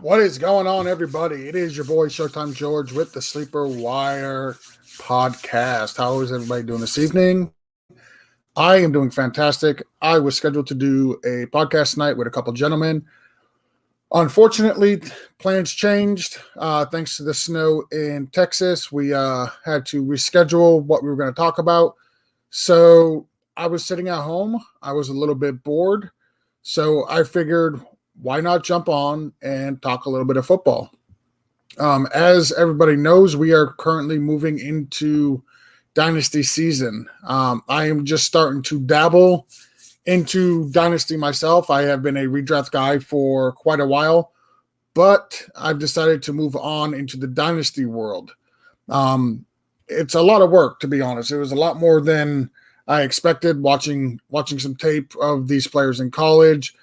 What is going on, everybody? It is your boy Showtime George with the Sleeper Wire podcast. How is everybody doing this evening? I am doing fantastic. I was scheduled to do a podcast tonight with a couple gentlemen. Unfortunately, plans changed thanks to the snow in Texas. We had to reschedule what we were going to talk about. So I was sitting at home. I was a little bit bored. So I figured, why not jump on and talk a little bit of football? As everybody knows, we are currently moving into Dynasty season. I am just starting to dabble into Dynasty myself. I have been a redraft guy for quite a while, but I've decided to move on into the Dynasty world. It's a lot of work, to be honest. It was a lot more than I expected, watching some tape of these players in college,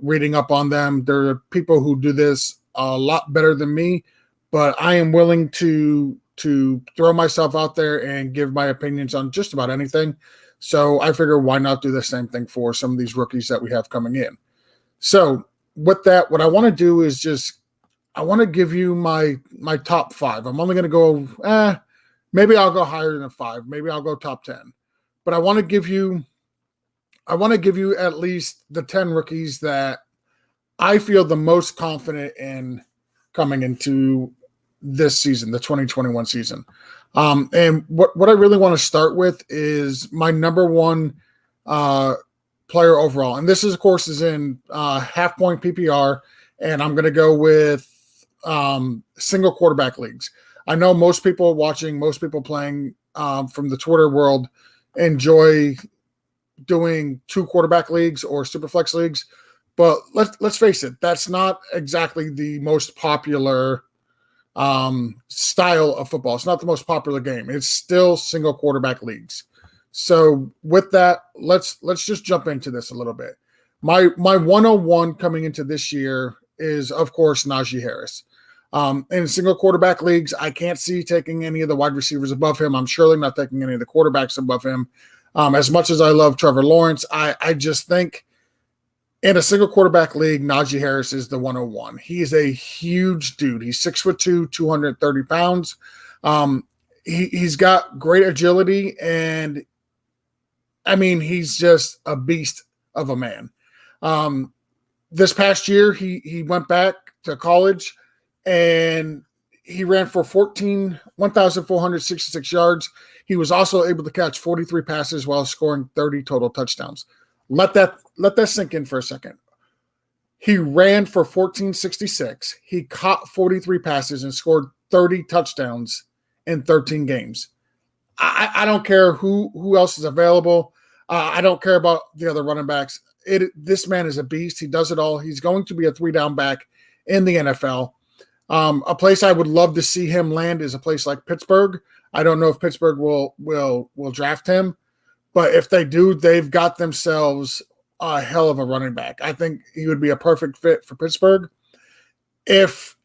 reading up on them. There are people who do this a lot better than me, but I am willing to throw myself out there and give my opinions on just about anything. So I figure, why not do the same thing for some of these rookies that we have coming in? So with that, what I want to do is I want to give you my top five. I'm only going to go, maybe I'll go higher than 5. Maybe I'll go top 10. But I want to give you at least the 10 rookies that I feel the most confident in coming into this season, the 2021 season. And what I really want to start with is my number one player overall. And this is, of course, is in half point PPR. And I'm going to go with single quarterback leagues. I know most people watching, most people playing from the Twitter world enjoy doing 2 quarterback leagues or superflex leagues, but let's face it, that's not exactly the most popular style of football. It's not the most popular game. It's still single quarterback leagues. So with that, let's just jump into this a little bit. My 101 coming into this year is, of course, Najee Harris. In single quarterback leagues, I can't see taking any of the wide receivers above him. I'm surely not taking any of the quarterbacks above him. As much as I love Trevor Lawrence, I just think in a single quarterback league, Najee Harris is the 101. He is a huge dude. He's 6'2", 230 pounds. He's got great agility, and I mean, he's just a beast of a man. This past year, he went back to college, and he ran for 1,466 yards. He was also able to catch 43 passes while scoring 30 total touchdowns. Let that sink in for a second. He ran for 1,466. He caught 43 passes and scored 30 touchdowns in 13 games. I don't care who else is available. I don't care about the other running backs. This man is a beast. He does it all. He's going to be a 3-down back in the NFL. A place I would love to see him land is a place like Pittsburgh. I don't know if Pittsburgh will draft him, but if they do, they've got themselves a hell of a running back. I think he would be a perfect fit for Pittsburgh. If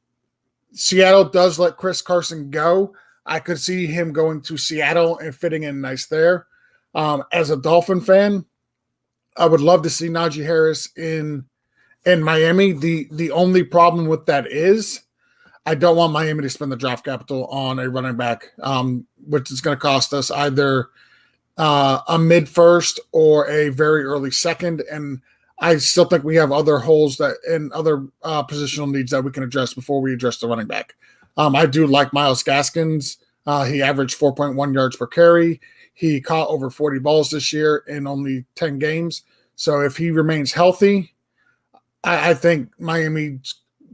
Seattle does let Chris Carson go, I could see him going to Seattle and fitting in nice there. As a Dolphin fan, I would love to see Najee Harris in Miami. The only problem with that is I don't want Miami to spend the draft capital on a running back, which is going to cost us either a mid-first or a very early second. And I still think we have other holes and other positional needs that we can address before we address the running back. I do like Myles Gaskins. He averaged 4.1 yards per carry. He caught over 40 balls this year in only 10 games. So if he remains healthy, I think Miami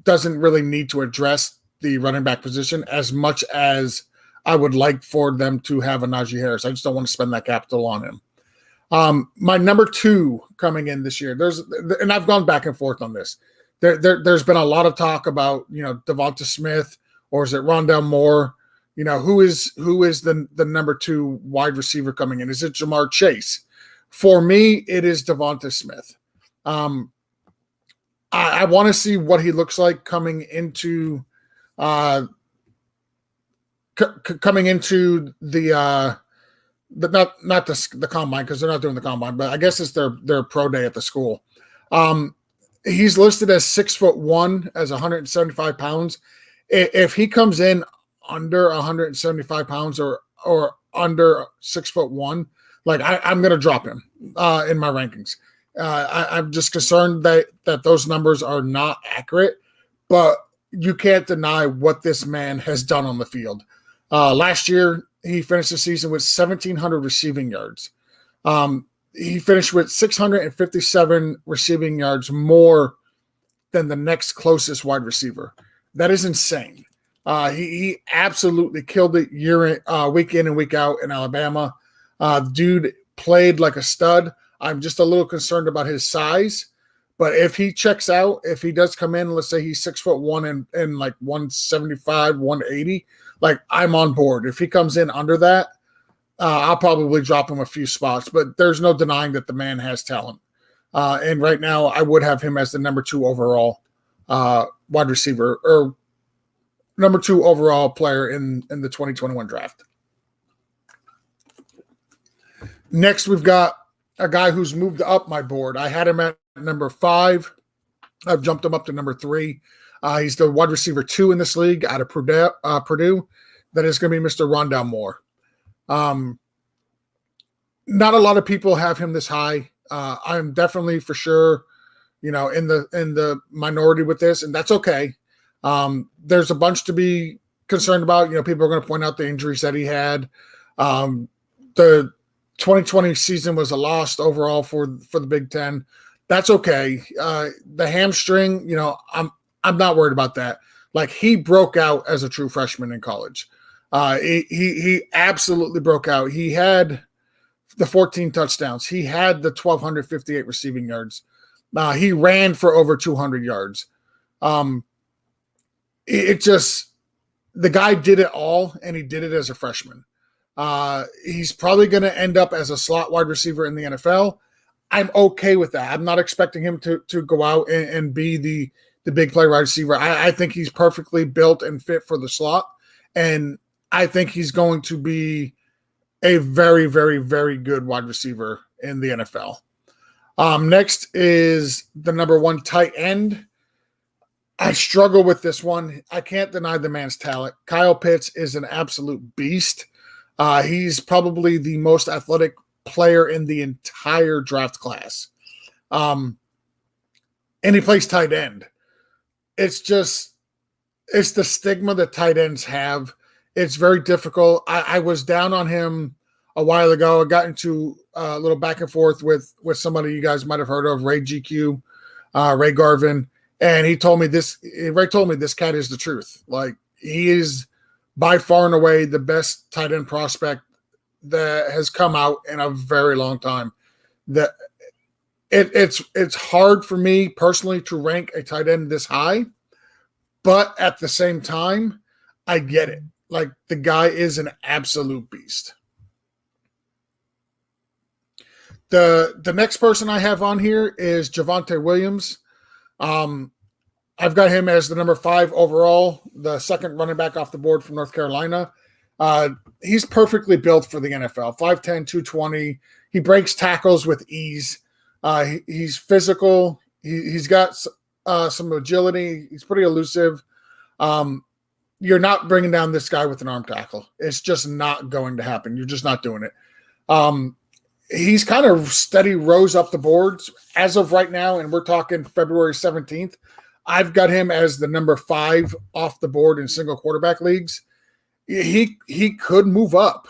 doesn't really need to address the running back position as much as I would like for them to have a Najee Harris. I just don't want to spend that capital on him. My number 2 coming in this year, and I've gone back and forth on this. There's been a lot of talk about, Devonta Smith, or is it Rondale Moore? Who is the number 2 wide receiver coming in? Is it Jamar Chase? For me, it is Devonta Smith. I want to see what he looks like coming into the not the combine, because they're not doing the combine, but I guess it's their pro day at the school. He's listed as 6'1", as 175 pounds. If he comes in under 175 pounds or under 6'1", like I'm going to drop him in my rankings. I'm just concerned that those numbers are not accurate, but you can't deny what this man has done on the field. Last year, he finished the season with 1,700 receiving yards. He finished with 657 receiving yards more than the next closest wide receiver. That is insane. He absolutely killed it week in and week out in Alabama. Dude played like a stud. I'm just a little concerned about his size. But if he checks out, if he does come in, let's say he's 6'1" and like 175, 180, like I'm on board. If he comes in under that, I'll probably drop him a few spots, but there's no denying that the man has talent. And right now, I would have him as the number 2 overall wide receiver or number 2 overall player in the 2021 draft. Next, we've got a guy who's moved up my board. I had him at number 5. I've jumped him up to number 3. He's the wide receiver 2 in this league out of Purdue. That is going to be Mr. Rondale Moore. Not a lot of people have him this high. I'm definitely for sure, in the minority with this, and that's okay. There's a bunch to be concerned about. People are going to point out the injuries that he had. The 2020 season was a loss overall for the Big Ten. That's okay. The hamstring, I'm not worried about that. Like, he broke out as a true freshman in college. He absolutely broke out. He had the 14 touchdowns. He had the 1,258 receiving yards. He ran for over 200 yards. The guy did it all, and he did it as a freshman. He's probably going to end up as a slot wide receiver in the NFL. I'm okay with that. I'm not expecting him to go out and be the big play wide receiver. I think he's perfectly built and fit for the slot, and I think he's going to be a very, very, very good wide receiver in the NFL. Next is the number 1 tight end. I struggle with this one. I can't deny the man's talent. Kyle Pitts is an absolute beast. He's probably the most athletic player in the entire draft class. And he plays tight end. It's the stigma that tight ends have. It's very difficult. I was down on him a while ago. I got into a little back and forth with somebody you guys might have heard of, Ray GQ, Ray Garvin, and he told me this. Ray told me this cat is the truth. Like, he is by far and away the best tight end prospect that has come out in a very long time. That it's hard for me personally to rank a tight end this high, but at the same time, I get it. Like, the guy is an absolute beast. The next person I have on here is Javonte Williams. I've got him as the number 5 overall, the second running back off the board from North Carolina. He's perfectly built for the NFL. 5'10", 220. He breaks tackles with ease. He's physical. He's got some agility. He's pretty elusive. You're not bringing down this guy with an arm tackle. It's just not going to happen. You're just not doing it. He's kind of steady rose up the boards as of right now, and we're talking February 17th. I've got him as the number 5 off the board in single quarterback leagues. He could move up.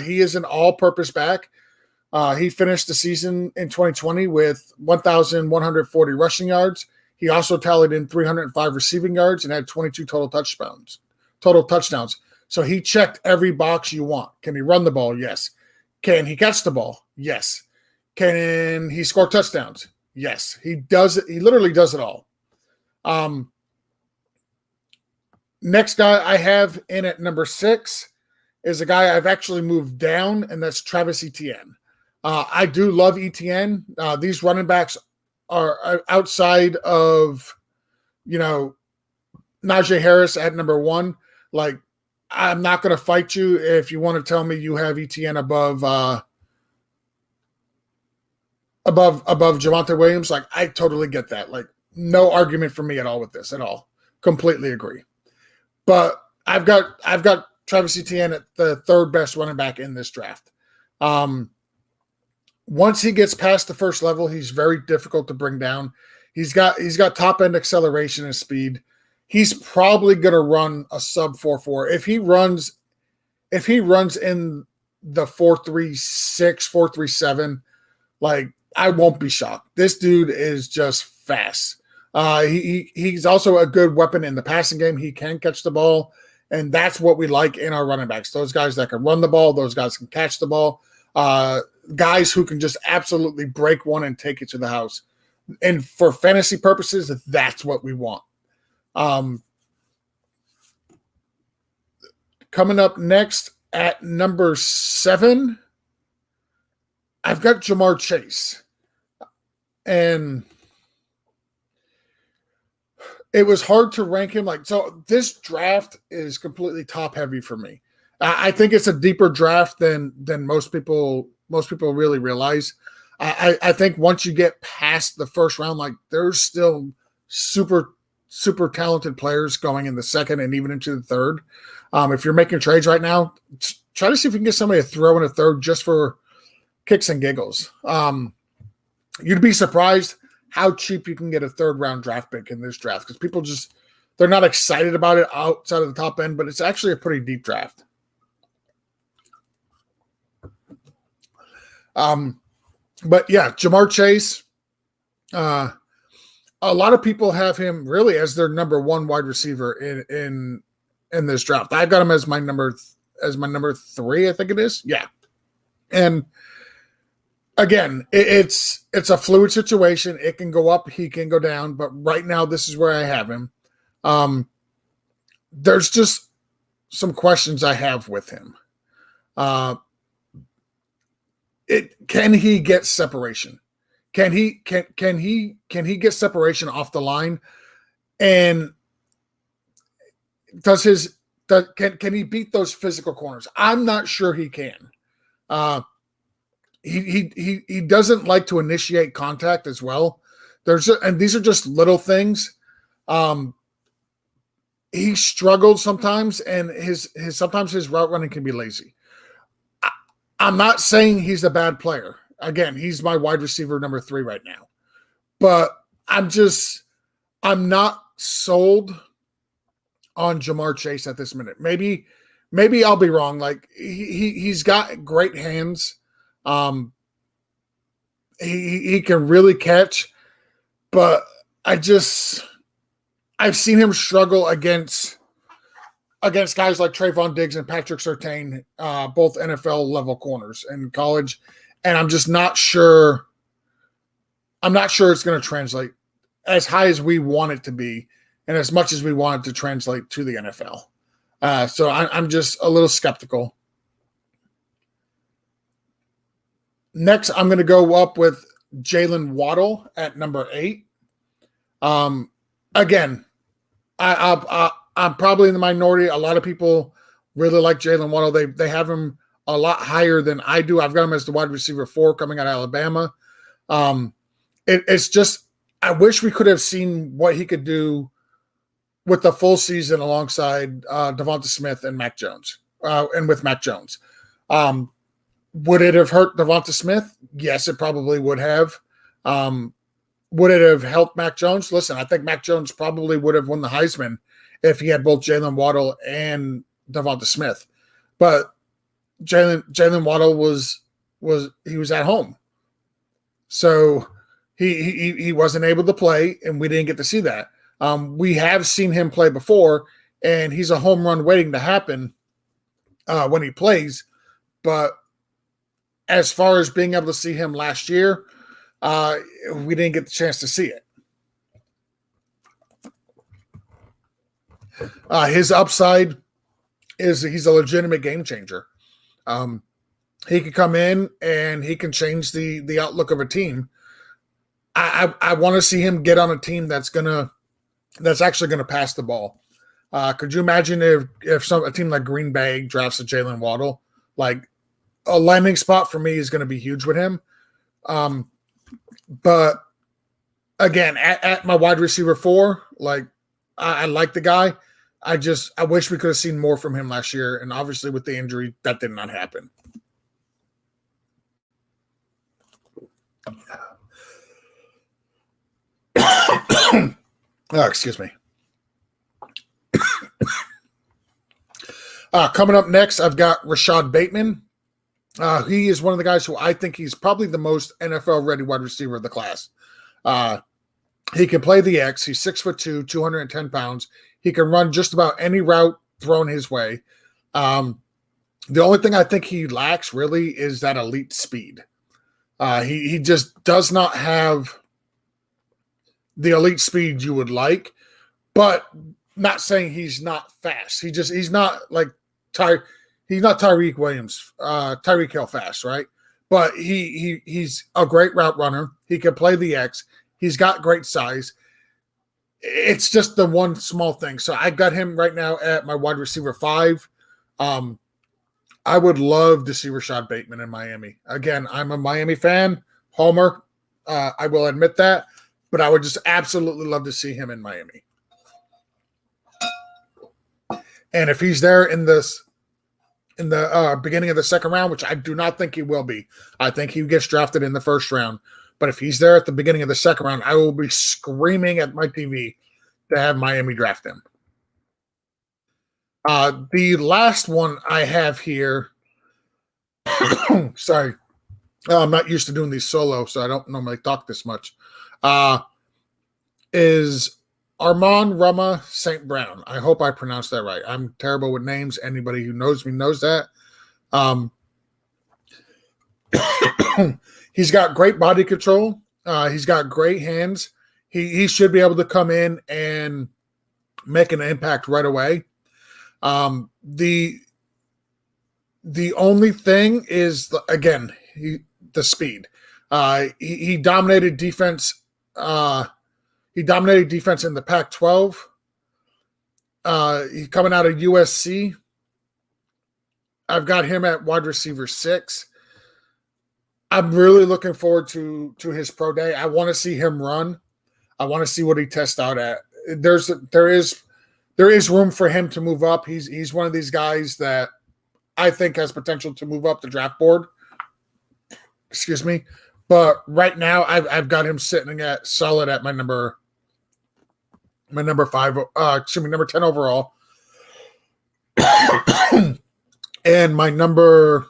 He is an all-purpose back. He finished the season in 2020 with 1,140 rushing yards. He also tallied in 305 receiving yards and had 22 total touchdowns. So he checked every box you want. Can he run the ball? Yes. Can he catch the ball? Yes. Can he score touchdowns? Yes. He does it. He literally does it all. Next guy I have in at number 6 is a guy I've actually moved down, and that's Travis Etienne. I do love Etienne. These running backs are outside of, Najee Harris at number 1. Like, I'm not going to fight you if you want to tell me you have Etienne above Javonte Williams. Like, I totally get that. Like, no argument for me at all with this at all. Completely agree. But I've got Travis Etienne at the third best running back in this draft. Once he gets past the first level, he's very difficult to bring down. He's got top end acceleration and speed. He's probably going to run a sub 4.4. If he runs in the 4.36, 4.37, like, I won't be shocked. This dude is just fast. He's also a good weapon in the passing game. He can catch the ball, and that's what we like in our running backs. Those guys that can run the ball, those guys can catch the ball, guys who can just absolutely break one and take it to the house. And for fantasy purposes, that's what we want. Coming up next at number 7, I've got Jamar Chase. And it was hard to rank him. So this draft is completely top heavy for me. I think it's a deeper draft than most people really realize. I think once you get past the first round, there's still super, super talented players going in the second and even into the third. If you're making trades right now, try to see if you can get somebody to throw in a third just for kicks and giggles. You'd be surprised how cheap you can get a third round draft pick in this draft, because people they're not excited about it outside of the top end, but it's actually a pretty deep draft. But yeah, Jamar Chase, a lot of people have him really as their number 1 wide receiver in this draft. I got him as my number 3, I think it is. Yeah. And again, it's a fluid situation. It can go up, he can go down, but right now this is where I have him. There's just some questions I have with him. Can he get separation? Can he get separation off the line? And can he beat those physical corners? I'm not sure he can. He doesn't like to initiate contact as well. And these are just little things. He struggled sometimes, and sometimes his route running can be lazy. I'm not saying he's a bad player. Again, he's my wide receiver number 3 right now. But I'm not sold on Jamar Chase at this minute. Maybe I'll be wrong. He's got great hands. He can really catch, but I've seen him struggle against guys like Trayvon Diggs and Patrick Surtain, both NFL level corners in college. And I'm just not sure. I'm not sure it's going to translate as high as we want it to be and as much as we want it to translate to the NFL. So I'm just a little skeptical. Next, I'm going to go up with Jalen Waddle at number 8. Again, I'm probably in the minority. A lot of people really like Jalen Waddle. They have him a lot higher than I do. I've got him as the wide receiver 4 coming out of Alabama. It's just, I wish we could have seen what he could do with the full season alongside Devonta Smith and Mac Jones, and with Mac Jones. Would it have hurt Devonta Smith? Yes, it probably would have. Would it have helped Mac Jones? Listen, I think Mac Jones probably would have won the Heisman if he had both Jalen Waddle and Devonta Smith. But Jalen Waddle was at home. So he wasn't able to play, and we didn't get to see that. We have seen him play before, and he's a home run waiting to happen when he plays. But as far as being able to see him last year, we didn't get the chance to see it. His upside is he's a legitimate game changer. He can come in and he can change the outlook of a team. I want to see him get on a team that's actually gonna pass the ball. Could you imagine if a team like Green Bay drafts a Jalen Waddle? Like, a landing spot for me is going to be huge with him. But again, at my wide receiver 4, like I like the guy. I wish we could have seen more from him last year, and obviously with the injury, that did not happen. Excuse me. Coming up next, I've got Rashad Bateman. He is one of the guys who I think he's probably the most NFL-ready wide receiver of the class. He can play the X. He's 6'2", 210 pounds. He can run just about any route thrown his way. The only thing I think he lacks really is that elite speed. He just does not have the elite speed you would like, but not saying he's not fast. He's not like he's not Tyreek Williams, Tyreek Hill fast, right? But he's a great route runner. He can play the X. He's got great size. It's just the one small thing. So I got him right now at my wide receiver 5. I would love to see Rashad Bateman in Miami. Again, I'm a Miami fan, homer. I will admit that, but I would just absolutely love to see him in Miami. And if he's there in the beginning of the second round, which I do not think he will be, I think he gets drafted in the first round. But if he's there at the beginning of the second round, I will be screaming at my TV to have Miami draft him. The last one I have here, sorry, I'm not used to doing these solo, so I don't normally talk this much, is Armand Rama St. Brown. I hope I pronounced that right. I'm terrible with names. Anybody who knows me knows that. He's got great body control. He's got great hands. He should be able to come in and make an impact right away. The only thing is, again, the speed. He dominated defense. He dominated defense in the Pac-12. He's coming out of USC. I've got him at wide receiver 6. I'm really looking forward to his pro day. I want to see him run. I want to see what he tests out at. There is room for him to move up. He's one of these guys that I think has potential to move up the draft board. Excuse me. But right now I've got him sitting at solid at my number 5, number 10 overall. And my number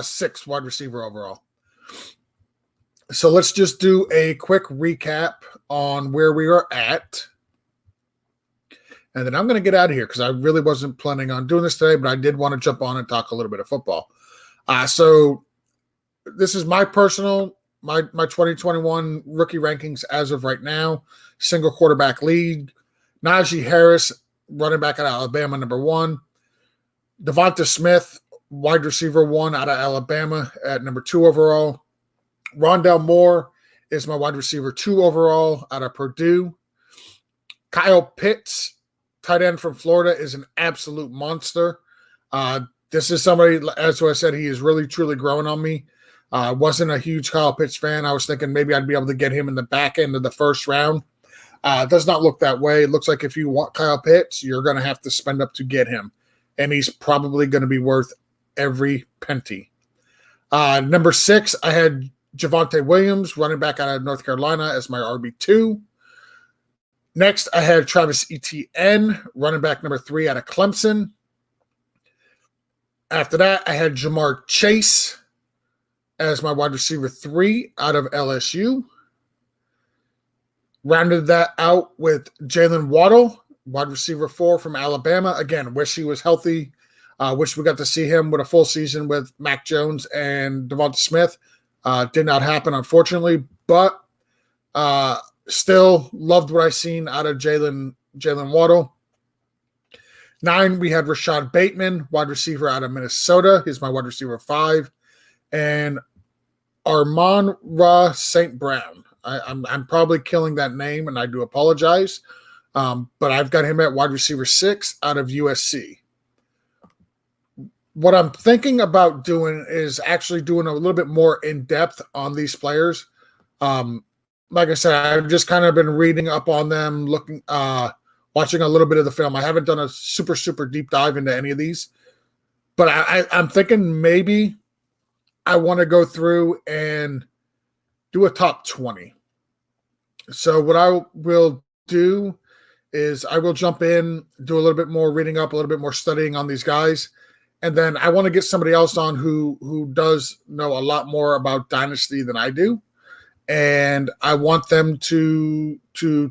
6 wide receiver overall. So let's just do a quick recap on where we are at. And then I'm going to get out of here because I really wasn't planning on doing this today, but I did want to jump on and talk a little bit of football. So this is my personal, my 2021 rookie rankings as of right now. Single quarterback league. Najee Harris, running back out of Alabama, number 1. Devonta Smith, wide receiver 1 out of Alabama at number 2 overall. Rondale Moore is my wide receiver 2 overall out of Purdue. Kyle Pitts, tight end from Florida, is an absolute monster. This is somebody, as I said, he is really, truly growing on me. Wasn't a huge Kyle Pitts fan. I was thinking maybe I'd be able to get him in the back end of the first round. Does not look that way. It looks like if you want Kyle Pitts, you're going to have to spend up to get him. And he's probably going to be worth every penny. Number 6, I had Javonte Williams, running back out of North Carolina, as my RB2. Next, I had Travis Etienne, running back number 3 out of Clemson. After that, I had Jamar Chase as my wide receiver 3 out of LSU. Rounded that out with Jalen Waddle, wide receiver 4 from Alabama. Again, wish he was healthy. Wish we got to see him with a full season with Mac Jones and Devonta Smith. Did not happen, unfortunately, but still loved what I seen out of Jalen Waddle. 9, we had Rashad Bateman, wide receiver out of Minnesota. He's my wide receiver 5. And Armand Ra St. Brown. I'm probably killing that name, and I do apologize. But I've got him at wide receiver 6 out of USC. What I'm thinking about doing is actually doing a little bit more in depth on these players. like I said, I've just kind of been reading up on them, watching a little bit of the film. I haven't done a super deep dive into any of these, but I'm thinking maybe I want to go through and do a top 20. So what I will do is I will jump in, do a little bit more reading up, a little bit more studying on these guys, and then I want to get somebody else on who does know a lot more about Dynasty than I do, and I want them to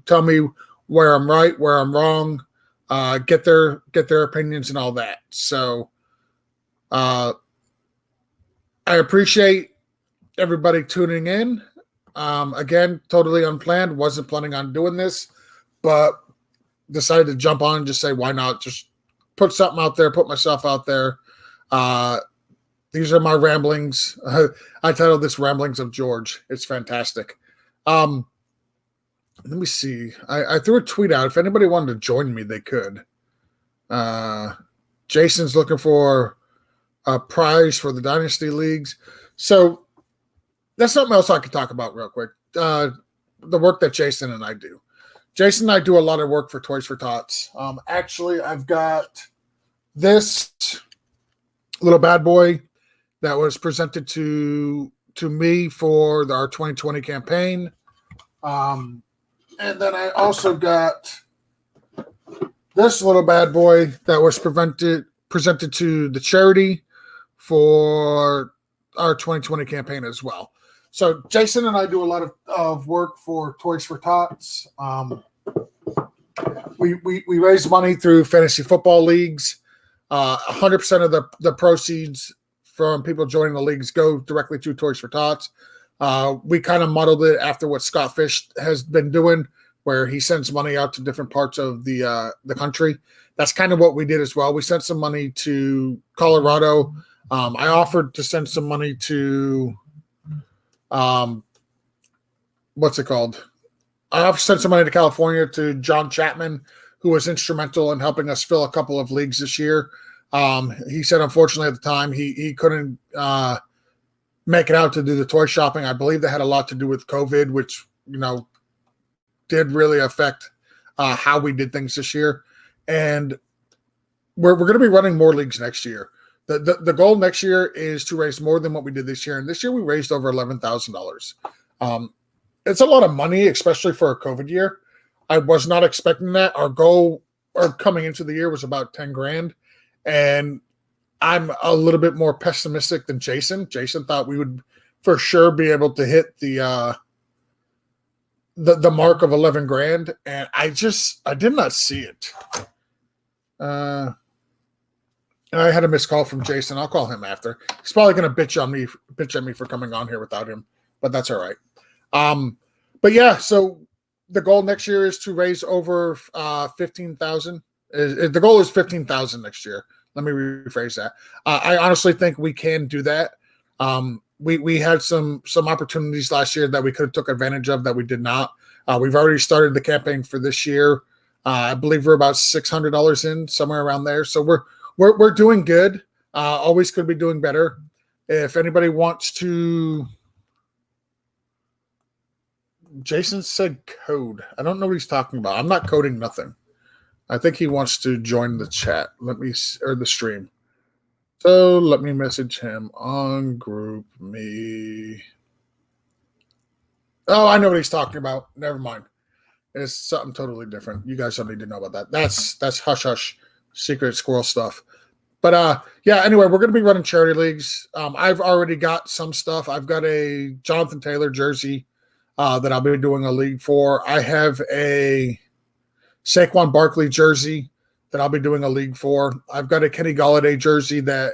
tell me where I'm right, where I'm wrong, get their opinions and all that. So I appreciate everybody tuning in. Again, totally unplanned. Wasn't planning on doing this, but decided to jump on and just say, why not? Just put something out there, put myself out there. These are my ramblings. I titled this Ramblings of George. It's fantastic. Let me see. I threw a tweet out. If anybody wanted to join me, they could. Jason's looking for a prize for the Dynasty Leagues. So that's something else I could talk about real quick. The work that Jason and I do. Jason and I do a lot of work for Toys for Tots. Actually, I've got this little bad boy that was presented to me for our 2020 campaign. And then I also got this little bad boy that was presented to the charity for our 2020 campaign as well. So Jason and I do a lot of work for Toys for Tots. We raise money through fantasy football leagues. 100% of the proceeds from people joining the leagues go directly to Toys for Tots. We kind of modeled it after what Scott Fish has been doing, where he sends money out to different parts of the country. That's kind of what we did as well. We sent some money to Colorado. I offered to send some money to what's it called? I offered to send some money to California to John Chapman, who was instrumental in helping us fill a couple of leagues this year. He said, unfortunately, at the time, he couldn't make it out to do the toy shopping. I believe that had a lot to do with COVID, which, did really affect how we did things this year. And we're going to be running more leagues next year. The goal next year is to raise more than what we did this year. And this year we raised over $11,000. It's a lot of money, especially for a COVID year. I was not expecting that. Our goal coming into the year was about 10 grand. And I'm a little bit more pessimistic than Jason. Jason thought we would for sure be able to hit the mark of 11 grand. And I did not see it. I had a missed call from Jason. I'll call him after. He's probably going to bitch at me for coming on here without him, but that's all right. But yeah, so the goal next year is to raise over 15,000. The goal is 15,000 next year. Let me rephrase that. I honestly think we can do that. We had some opportunities last year that we could have took advantage of that we did not. We've already started the campaign for this year. I believe we're about $600 in, somewhere around there. So we're doing good. Always could be doing better. If anybody wants to, Jason said code. I don't know what he's talking about. I'm not coding nothing. I think he wants to join the chat. Or the stream. So let me message him on group me. Oh, I know what he's talking about. Never mind. It's something totally different. You guys don't need to know about that. That's hush hush secret squirrel stuff. But yeah, anyway, we're going to be running charity leagues. I've already got some stuff. I've got a Jonathan Taylor jersey that I'll be doing a league for. I have a Saquon Barkley jersey that I'll be doing a league for. I've got a Kenny Golladay jersey that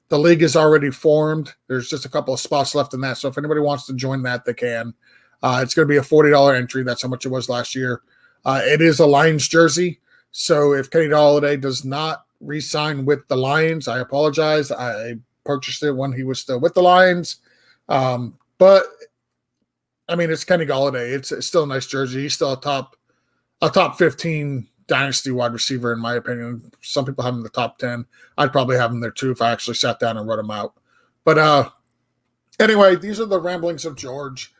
the league is already formed. There's just a couple of spots left in that. So if anybody wants to join that, they can. It's going to be a $40 entry. That's how much it was last year. It is a Lions jersey. So if Kenny Golladay does not re-sign with the Lions, I apologize. I purchased it when he was still with the Lions. But I mean, it's Kenny Golladay. It's still a nice jersey. He's still a top 15 dynasty wide receiver, in my opinion. Some people have him in the top 10. I'd probably have him there too if I actually sat down and wrote him out. But anyway, these are the ramblings of George.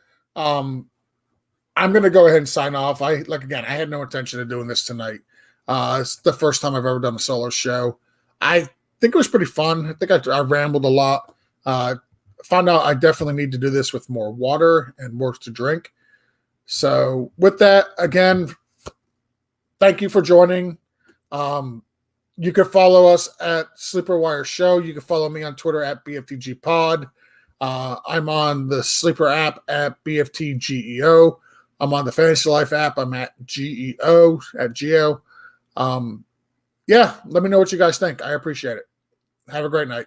I'm going to go ahead and sign off. I had no intention of doing this tonight. It's the first time I've ever done a solo show. I think it was pretty fun. I think I rambled a lot. Found out I definitely need to do this with more water and more to drink. So with that, again, thank you for joining. You can follow us at Sleeper Wire Show. You can follow me on Twitter at BFTGPod. I'm on the Sleeper app at BFTGEO. I'm on the Fantasy Life app. I'm at GEO, at Geo. Yeah, let me know what you guys think. I appreciate it. Have a great night.